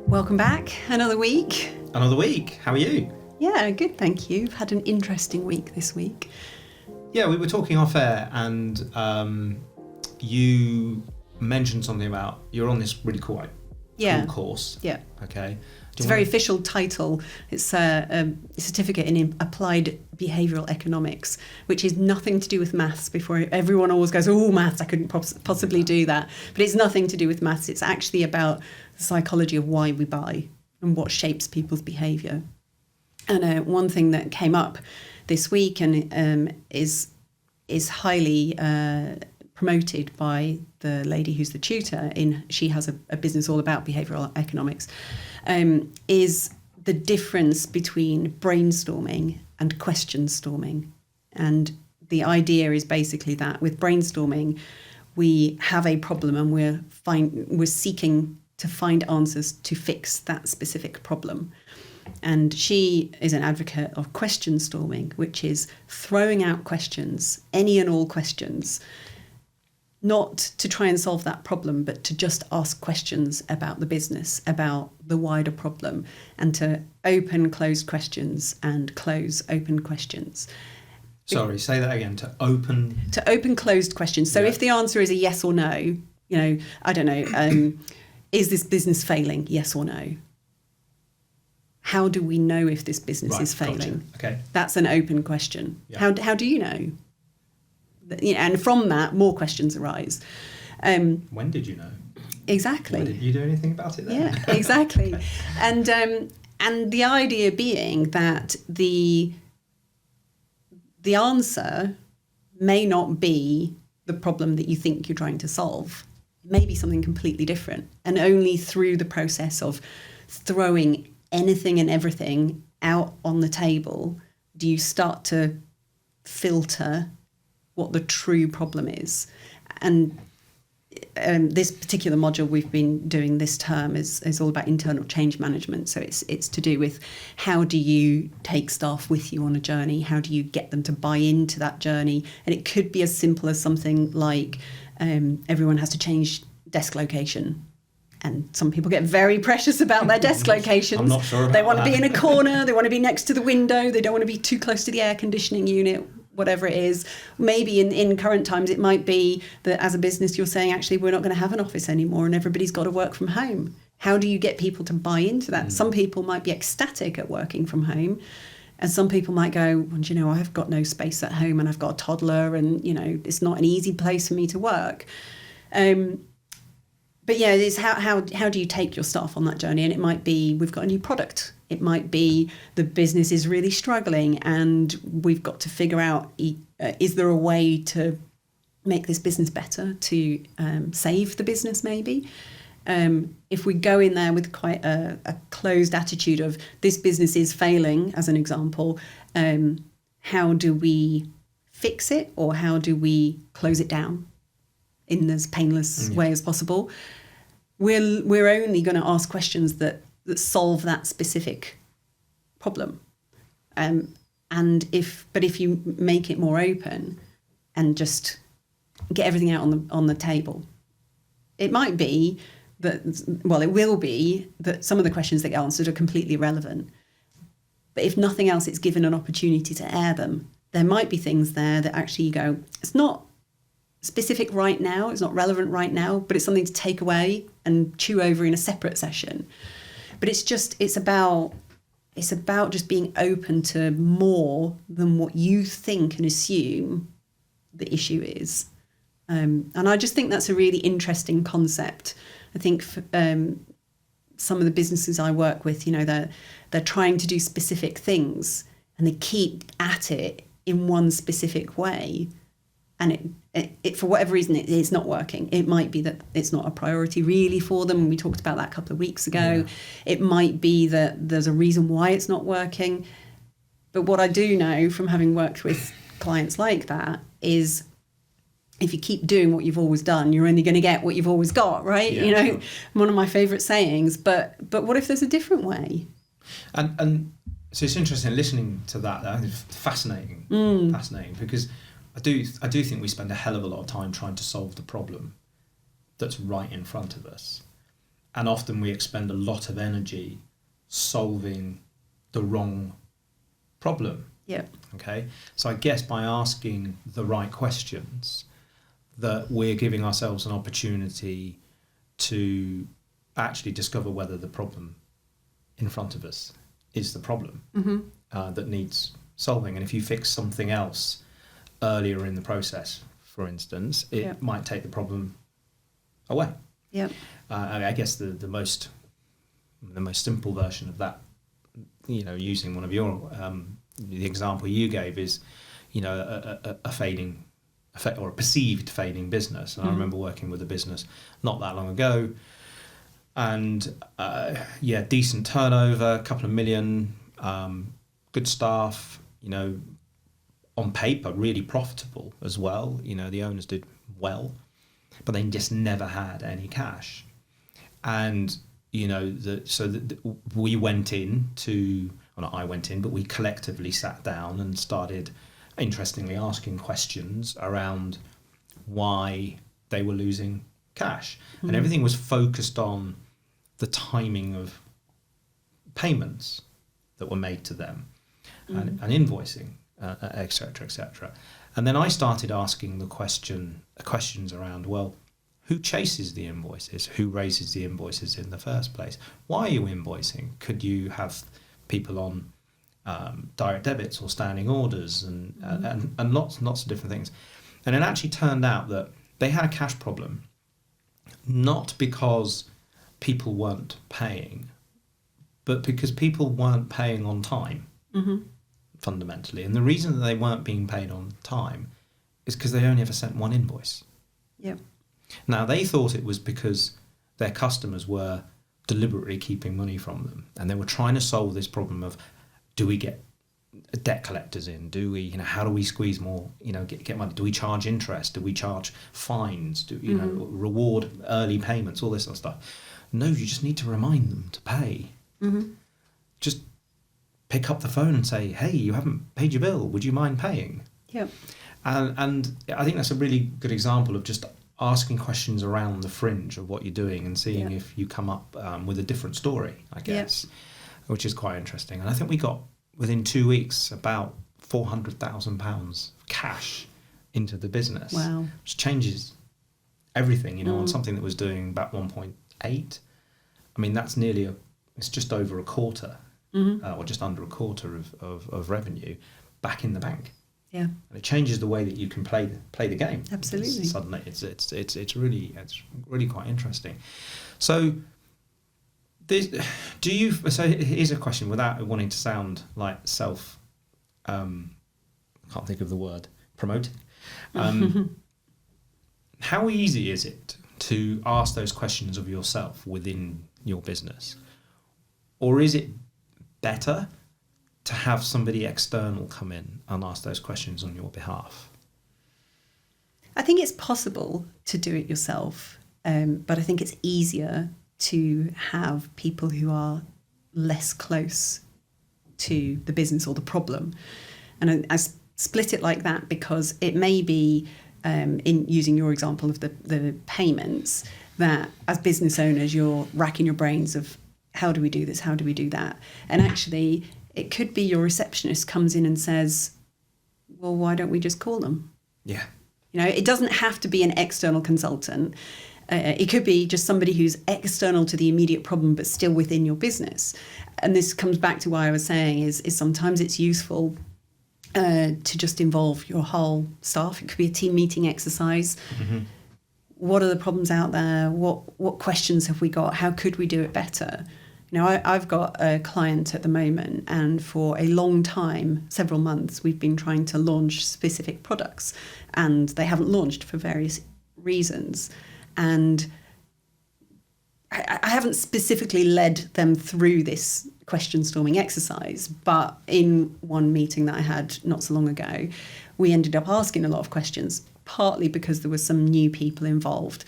Welcome back. Another week. Another week. How are you? Yeah, good, thank you. I've had an interesting week this week. Yeah, we were talking off air and you mentioned something about you're on this really cool course. Yeah. Okay. It's a very official title. It's a certificate in applied behavioural economics, which is nothing to do with maths. Before everyone always goes, oh, maths, I couldn't possibly do that. But it's nothing to do with maths. It's actually about the psychology of why we buy and what shapes people's behaviour. And one thing that came up this week and is highly promoted by the lady who's the tutor she has a business all about behavioural economics, is the difference between brainstorming and question storming. And the idea is basically that with brainstorming, we have a problem and we're seeking to find answers to fix that specific problem. And she is an advocate of question storming, which is throwing out questions, any and all questions, not to try and solve that problem, but to just ask questions about the business, about the wider problem, and to open closed questions and close open questions. Sorry, say that again. To open closed questions. So if the answer is a yes or no, I don't know, is this business failing? Yes or no? How do we know if this business is failing? Gotcha. Okay. That's an open question. Yeah. How do you know? And from that, more questions arise. When did you know? Exactly. Did you do anything about it then? Yeah, exactly. And the idea being that the answer may not be the problem that you think you're trying to solve. It may be something completely different. And only through the process of throwing anything and everything out on the table do you start to filter what the true problem is. And this particular module we've been doing this term is all about internal change management. So it's to do with how do you take staff with you on a journey? How do you get them to buy into that journey? And it could be as simple as something like everyone has to change desk location. And some people get very precious about their desk locations. I'm not sure about They want that. to be in a corner. They want to be next to the window. They don't want to be too close to the air conditioning unit, whatever it is. Maybe in current times, it might be that as a business, you're saying, actually, we're not going to have an office anymore and everybody's got to work from home. How do you get people to buy into that? Some people might be ecstatic at working from home. And some people might go, well, I've got no space at home and I've got a toddler and, it's not an easy place for me to work. But yeah, it's how do you take your staff on that journey? And it might be we've got a new product. It might be the business is really struggling and we've got to figure out, is there a way to make this business better, to save the business maybe? If we go in there with quite a closed attitude of this business is failing, as an example, how do we fix it or how do we close it down in as painless way as possible? We're only going to ask questions that solve that specific problem. If you make it more open and just get everything out on the table, it might be that, it will be that some of the questions that get answered are completely irrelevant. But if nothing else, it's given an opportunity to air them. There might be things there that actually you go, it's not specific right now, it's not relevant right now, but it's something to take away and chew over in a separate session. But it's about just being open to more than what you think and assume the issue is. And I just think that's a really interesting concept. I think for, some of the businesses I work with, they're trying to do specific things and they keep at it in one specific way. And it for whatever reason, it's not working. It might be that it's not a priority really for them. We talked about that a couple of weeks ago. Yeah. It might be that there's a reason why it's not working. But what I do know from having worked with clients like that is if you keep doing what you've always done, you're only going to get what you've always got, right? Yeah, sure. One of my favourite sayings. But what if there's a different way? And so it's interesting listening to that. I think it's fascinating because I do think we spend a hell of a lot of time trying to solve the problem that's right in front of us. And often we expend a lot of energy solving the wrong problem. Yeah. Okay. So I guess by asking the right questions, that we're giving ourselves an opportunity to actually discover whether the problem in front of us is the problem that needs solving. And if you fix something else earlier in the process, for instance, it might take the problem away. Yeah. I guess the most simple version of that, using one of your the example you gave is, a fading or a perceived fading business. And I remember working with a business not that long ago, and decent turnover, a couple of million, good staff, on paper really profitable as well. The owners did well, but they just never had any cash. And we went in to, well, not I went in, but we collectively sat down and started, interestingly, asking questions around why they were losing cash. And everything was focused on the timing of payments that were made to them and invoicing, et cetera, et cetera. And then I started asking the questions around, well, who chases the invoices? Who raises the invoices in the first place? Why are you invoicing? Could you have people on direct debits or standing orders and lots of different things? And it actually turned out that they had a cash problem, not because people weren't paying, but because people weren't paying on time, fundamentally. And the reason that they weren't being paid on time is because they only ever sent one invoice. Yeah. Now, they thought it was because their customers were deliberately keeping money from them, and they were trying to solve this problem of, do we get debt collectors in? Do we, how do we squeeze more, get money? Do we charge interest? Do we charge fines? Do reward early payments? All this sort of stuff. No, you just need to remind them to pay. Just pick up the phone and say, hey, you haven't paid your bill. Would you mind paying? Yeah. And I think that's a really good example of just asking questions around the fringe of what you're doing and seeing if you come up with a different story, I guess, which is quite interesting. And I think we got, within 2 weeks, about £400,000 cash into the business. Wow. Which changes everything, on something that was doing about 1.8. I mean, that's it's just over a quarter, or just under a quarter of revenue back in the bank. Yeah. And it changes the way that you can play the game. Absolutely. Suddenly, it's really quite interesting. So, So here's a question, without wanting to sound like can't think of the word, promoting. How easy is it to ask those questions of yourself within your business, or is it better to have somebody external come in and ask those questions on your behalf? I think it's possible to do it yourself, but I think it's easier to have people who are less close to the business or the problem. And I split it like that because it may be, in using your example of the payments, that as business owners you're racking your brains of, how do we do this, how do we do that? And actually it could be your receptionist comes in and says, well, why don't we just call them? Yeah. It doesn't have to be an external consultant. It could be just somebody who's external to the immediate problem but still within your business. And this comes back to why I was saying is sometimes it's useful to just involve your whole staff. It could be a team meeting exercise. What are the problems out there? What questions have we got? How could we do it better? I've got a client at the moment, and for a long time, several months, we've been trying to launch specific products, and they haven't launched for various reasons. And I haven't specifically led them through this question storming exercise, but in one meeting that I had not so long ago, we ended up asking a lot of questions, partly because there were some new people involved.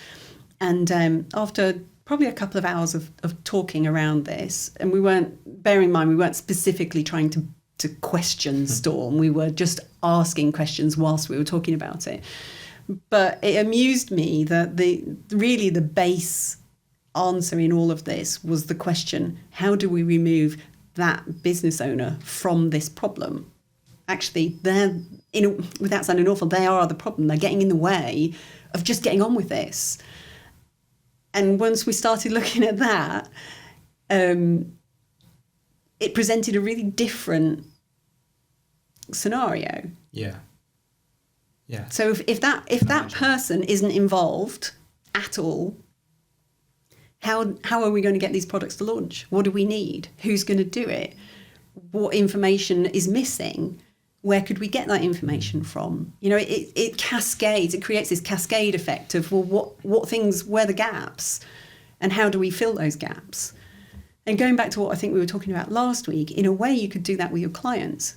And after probably a couple of hours of talking around this, and bearing in mind, we weren't specifically trying to question storm, we were just asking questions whilst we were talking about it. But it amused me that the base answer in all of this was the question, how do we remove that business owner from this problem? Actually, without sounding awful, they are the problem. They're getting in the way of just getting on with this. And once we started looking at that, it presented a really different scenario. Yeah. So if that person isn't involved at all, how are we going to get these products to launch? What do we need? Who's going to do it? What information is missing? Where could we get that information from? You know, it cascades. It creates this cascade effect of, well, what things, where are the gaps, and how do we fill those gaps? And going back to what I think we were talking about last week, in a way you could do that with your clients.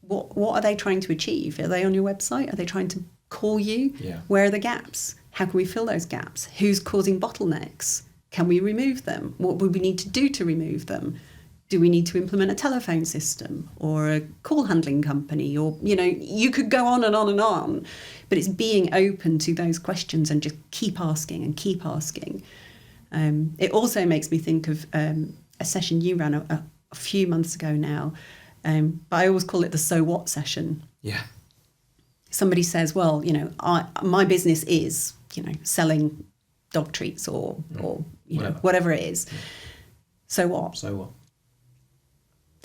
What are they trying to achieve? Are they on your website? Are they trying to call you? Yeah. Where are the gaps? How can we fill those gaps? Who's causing bottlenecks? Can we remove them? What would we need to do to remove them? Do we need to implement a telephone system or a call handling company? Or, you know, you could go on and on and on, but it's being open to those questions and just keep asking and keep asking. It also makes me think of a session you ran a few months ago now, but I always call it the so what session. Yeah. Somebody says, well, you know, my business is, you know, selling dog treats or you know, whatever it is. Yeah. So what? So what?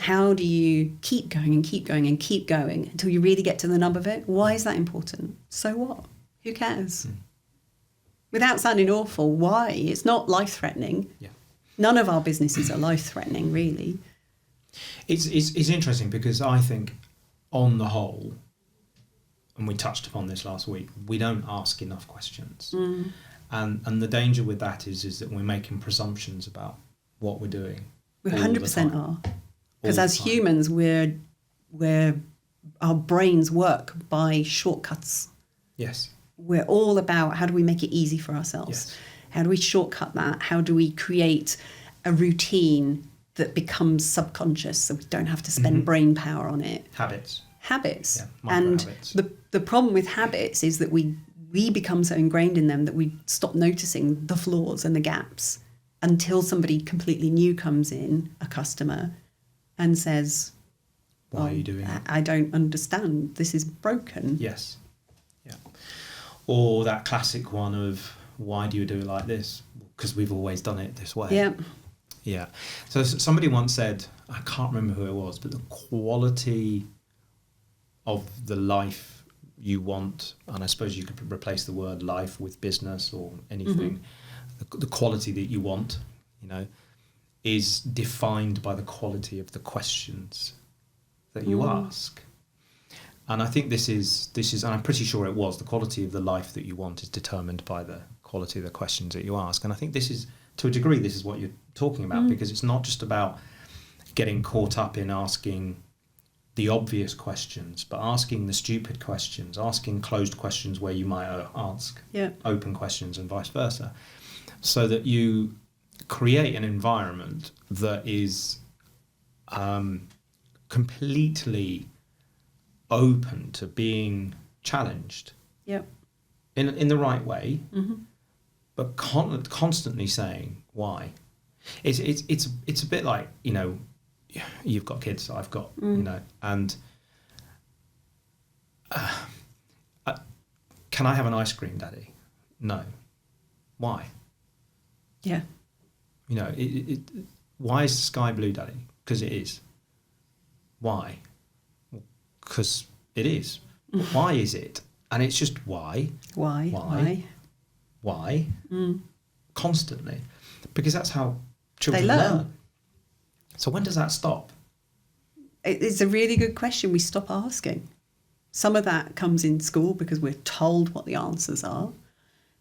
How do you keep going and keep going and keep going until you really get to the nub of it? Why is that important? So what? Who cares? Without sounding awful, why? It's not life-threatening. Yeah. None of our businesses are life-threatening, really. It's interesting because I think, on the whole, and we touched upon this last week, we don't ask enough questions. And the danger with that is that we're making presumptions about what we're doing. We 100% are. Because as humans, our brains work by shortcuts. Yes. We're all about how do we make it easy for ourselves? Yes. How do we shortcut that? How do we create a routine that becomes subconscious so we don't have to spend brain power on it? Habits. Yeah, and habits. The problem with habits is that we become so ingrained in them that we stop noticing the flaws and the gaps until somebody completely new comes in, a customer, and says, why are you doing it? I don't understand. This is broken. Yes. Yeah. Or that classic one of, why do you do it like this? Because we've always done it this way. Yeah. Yeah. So somebody once said, I can't remember who it was, but the quality of the life you want, and I suppose you could replace the word life with business or anything, the quality that you want, you know, is defined by the quality of the questions that you ask. And I think this is, and I'm pretty sure it was, the quality of the life that you want is determined by the quality of the questions that you ask. And I think this is, to a degree, this is what you're talking about, because it's not just about getting caught up in asking the obvious questions, but asking the stupid questions, asking closed questions where you might ask open questions and vice versa, so that you create an environment that is completely open to being challenged in the right way, but constantly saying why. It's a bit like, you know, you've got kids, I've got, you know, and can I have an ice cream, Daddy? No. Why? Yeah. You know, why is the sky blue, Daddy? Because it is. Why? Because it is. Why is it? And it's just why. Why? Constantly. Because that's how children learn. So when does that stop? It's a really good question. We stop asking. Some of that comes in school because we're told what the answers are.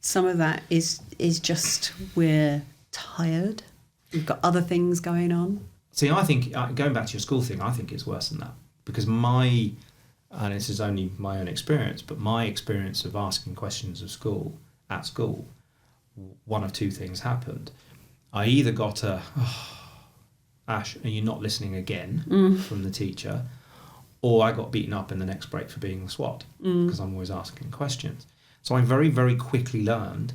Some of that is just we're tired. We've got other things going on. See, I think, going back to your school thing, I think it's worse than that. Because and this is only my own experience, but my experience of asking questions at school, one of two things happened. I either got Ash, are you not listening again from the teacher? Or I got beaten up in the next break for being the SWAT because I'm always asking questions. So I very, very quickly learned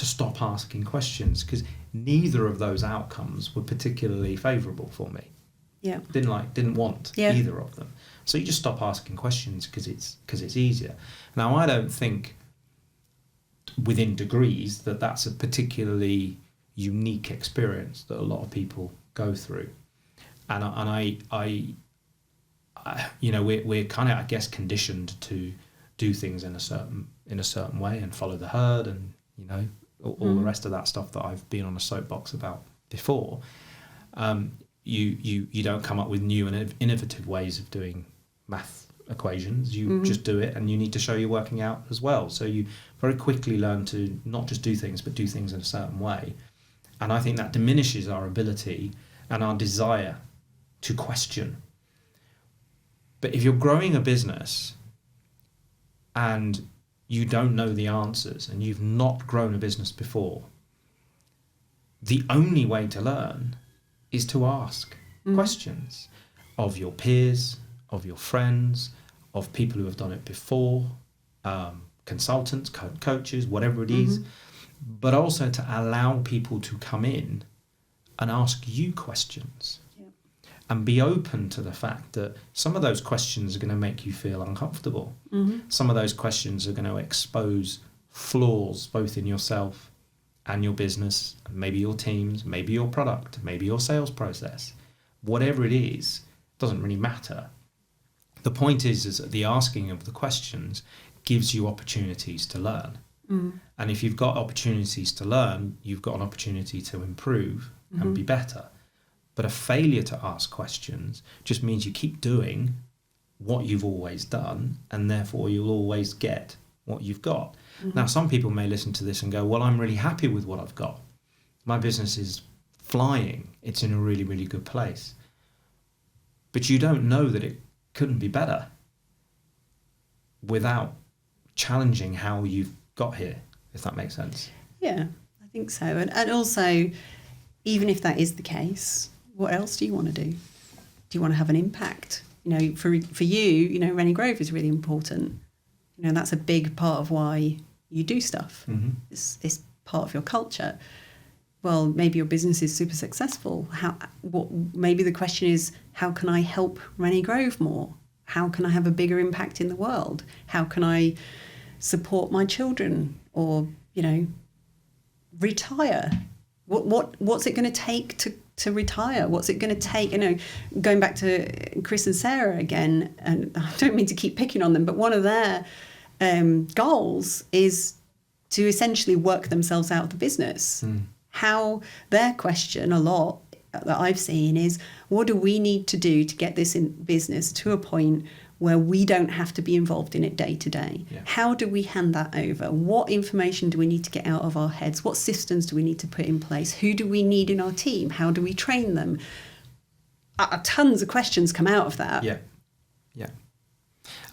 to stop asking questions, because neither of those outcomes were particularly favourable for me. Yeah. Didn't want either of them. So you just stop asking questions because it's easier. Now, I don't think within degrees that's a particularly unique experience that a lot of people go through, and I we're kind of, I guess, conditioned to do things in a certain way and follow the herd, and all the rest of that stuff that I've been on a soapbox about before. You don't come up with new and innovative ways of doing math equations. You just do it, and you need to show you're working out as well. So you very quickly learn to not just do things, but do things in a certain way. And I think that diminishes our ability and our desire to question. But if you're growing a business and you don't know the answers and you've not grown a business before, the only way to learn is to ask questions of your peers, of your friends, of people who have done it before, consultants, coaches, whatever it is, but also to allow people to come in and ask you questions. And be open to the fact that some of those questions are going to make you feel uncomfortable. Some of those questions are going to expose flaws both in yourself and your business, maybe your teams, maybe your product, maybe your sales process. Whatever it is, doesn't really matter. The point is that the asking of the questions gives you opportunities to learn. And if you've got opportunities to learn, you've got an opportunity to improve and be better. But a failure to ask questions just means you keep doing what you've always done, and therefore you'll always get what you've got. Now, some people may listen to this and go, well, I'm really happy with what I've got. My business is flying. It's in a really, really good place. But you don't know that it couldn't be better without challenging how you've got here, if that makes sense. Yeah, I think so. And also, even if that is the case, what else do you want to do? Do you want to have an impact? For you, Rennie Grove is really important. That's a big part of why you do stuff. It's part of your culture. Well, maybe your business is super successful. Maybe the question is, how can I help Rennie Grove more? How can I have a bigger impact in the world? How can I support my children, or retire? What's it going to take to retire? What's it going to take? Going back to Chris and Sarah again, and I don't mean to keep picking on them, but one of their goals is to essentially work themselves out of the business. How their question a lot that I've seen is, what do we need to do to get this in business to a point where we don't have to be involved in it day to day? How do we hand that over? What information do we need to get out of our heads? What systems do we need to put in place? Who do we need in our team? How do we train them? Tons of questions come out of that. Yeah.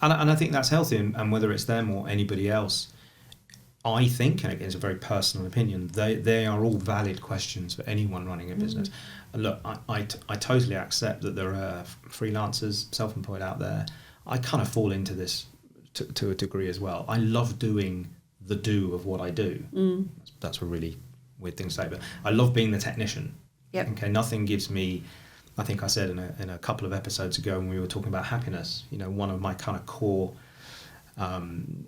And I think that's healthy, and whether it's them or anybody else, I think, and again, it's a very personal opinion, they are all valid questions for anyone running a business. And look, I totally accept that there are freelancers, self-employed out there. I kind of fall into this to a degree as well. I love doing the do of what I do. That's a really weird thing to say, but I love being the technician. Okay, nothing gives me, I think I said in a couple of episodes ago when we were talking about happiness, one of my kind of core, one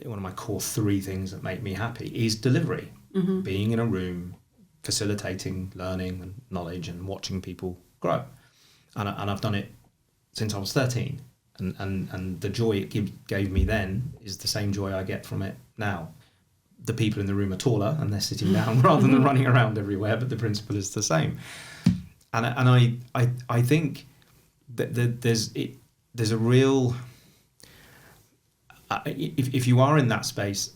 of my core three things that make me happy is delivery. Being in a room, facilitating learning and knowledge and watching people grow. And I've done it since I was 13. And the joy it gave me then is the same joy I get from it now. The people in the room are taller and they're sitting down rather than running around everywhere, but the principle is the same. And I think that there's a real, if you are in that space,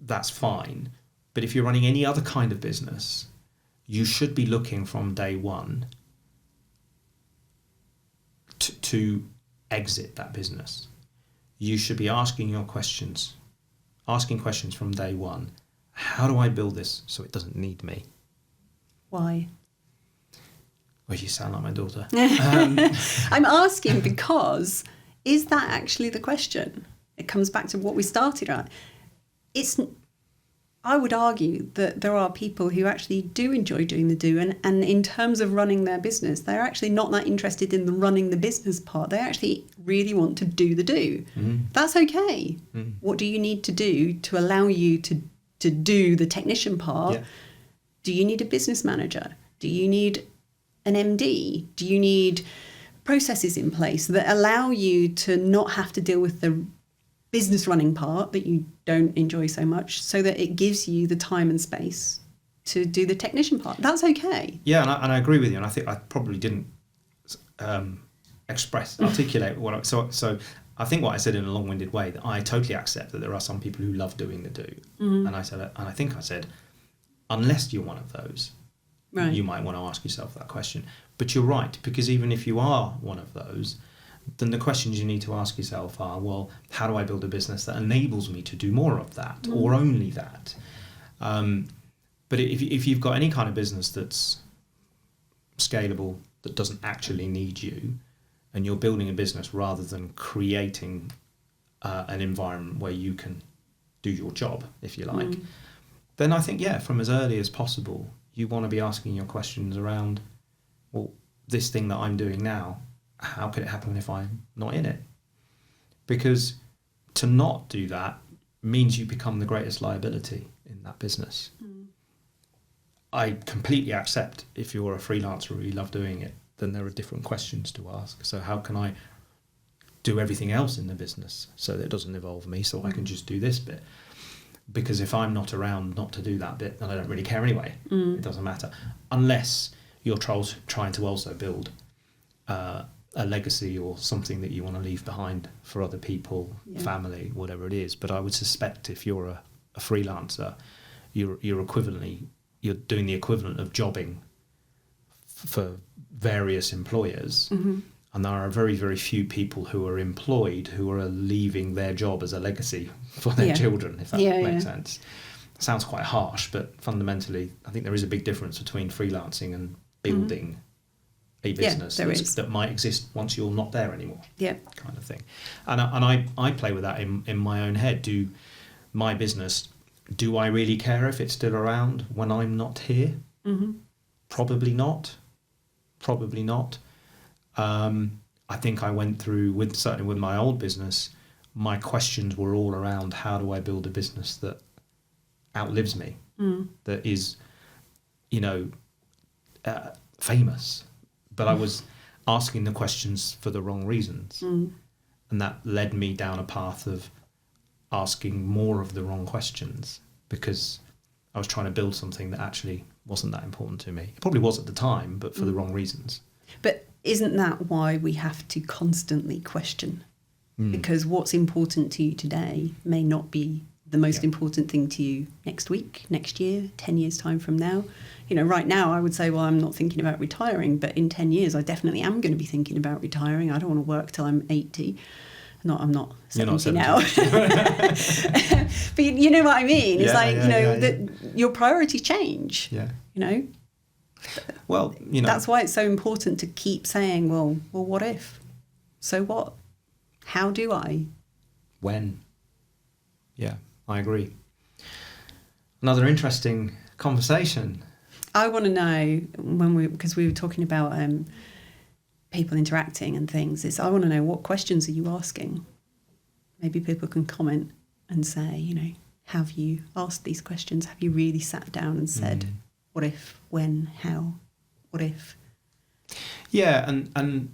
that's fine. But if you're running any other kind of business, you should be looking from day one to exit that business. You should be asking questions from day one. How do I build this so it doesn't need me? Why? Well, you sound like my daughter. I'm asking because, is that actually the question? It comes back to what we started at. I would argue that there are people who actually do enjoy doing the do, and in terms of running their business, they're actually not that interested in the running the business part. They actually really want to do the do. That's okay. What do you need to do to allow you to do the technician part? Yeah. Do you need a business manager? Do you need an MD? Do you need processes in place that allow you to not have to deal with the business running part that you don't enjoy so much, so that it gives you the time and space to do the technician part? That's okay. Yeah, and I agree with you, and I think I probably didn't articulate what I, so I think what I said in a long-winded way, that I totally accept that there are some people who love doing the do, and I said, unless you're one of those, Right. you might want to ask yourself that question. But you're right, because even if you are one of those, then the questions you need to ask yourself are, well, how do I build a business that enables me to do more of that, or only that? But if you've got any kind of business that's scalable, that doesn't actually need you, and you're building a business rather than creating an environment where you can do your job, if you like, then I think, from as early as possible, you want to be asking your questions around, well, this thing that I'm doing now, how could it happen if I'm not in it? Because to not do that means you become the greatest liability in that business. I completely accept if you're a freelancer or you love doing it, then there are different questions to ask. So how can I do everything else in the business so that it doesn't involve me, so I can just do this bit? Because if I'm not around not to do that bit, then I don't really care anyway. It doesn't matter. Unless you're trying to also build a legacy or something that you want to leave behind for other people, family, whatever it is. But I would suspect if you're a freelancer, you're doing the equivalent of jobbing for various employers. And there are very, very few people who are employed who are leaving their job as a legacy for their children, if that makes sense. It sounds quite harsh, but fundamentally, I think there is a big difference between freelancing and building a business that might exist once you're not there anymore, kind of thing. And I play with that in my own head. My business, do I really care if it's still around when I'm not here? Probably not. I think I went through, certainly with my old business, my questions were all around, how do I build a business that outlives me, that is, famous? But I was asking the questions for the wrong reasons. And that led me down a path of asking more of the wrong questions, because I was trying to build something that actually wasn't that important to me. It probably was at the time, but for the wrong reasons. But isn't that why we have to constantly question? Because what's important to you today may not be the most important thing to you next week, next year, 10 years time from now. Right now I would say, well, I'm not thinking about retiring, but in 10 years I definitely am going to be thinking about retiring. I don't want to work till I'm 80. I'm not 70 now. But you know what I mean? It's that your priorities change. Well, that's why it's so important to keep saying, well, what if? So what? How do I? When? Yeah, I agree. Another interesting conversation. I want to know, because we were talking about people interacting and things, I want to know, what questions are you asking? Maybe people can comment and say, have you asked these questions? Have you really sat down and said, what if, when, how, what if? Yeah, and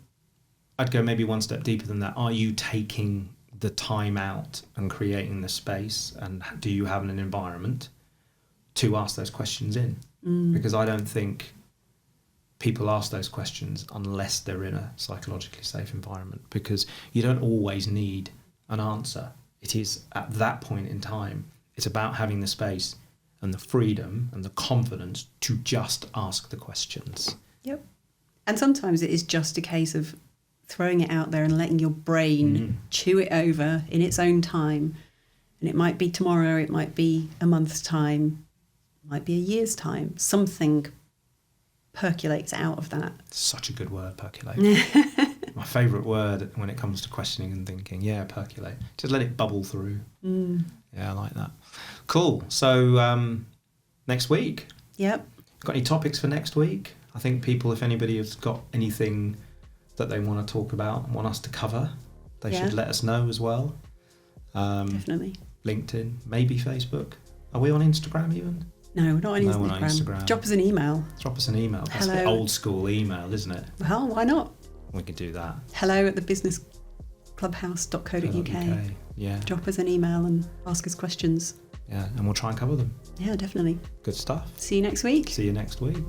I'd go maybe one step deeper than that. Are you taking the time out and creating the space, and do you have an environment to ask those questions in? Because I don't think people ask those questions unless they're in a psychologically safe environment, because you don't always need an answer. It is at that point in time, it's about having the space and the freedom and the confidence to just ask the questions. Yep. And sometimes it is just a case of throwing it out there and letting your brain chew it over in its own time. And it might be tomorrow, it might be a month's time, it might be a year's time. Something percolates out of that. Such a good word, percolate. My favourite word when it comes to questioning and thinking. Yeah, percolate. Just let it bubble through. Yeah, I like that. Cool. So next week. Yep. Got any topics for next week? I think people, if anybody has got anything that they want to talk about and want us to cover, they should let us know as well. Definitely. LinkedIn, maybe Facebook. Are we on Instagram even? No, we're not on No, we're not on Instagram. Drop us an email. Drop us an email. That's the old school email, isn't it? Well, why not? We could do that. hello@thebusinessclubhouse.co.uk. Yeah. Drop us an email and ask us questions. Yeah, and we'll try and cover them. Yeah, definitely. Good stuff. See you next week. See you next week.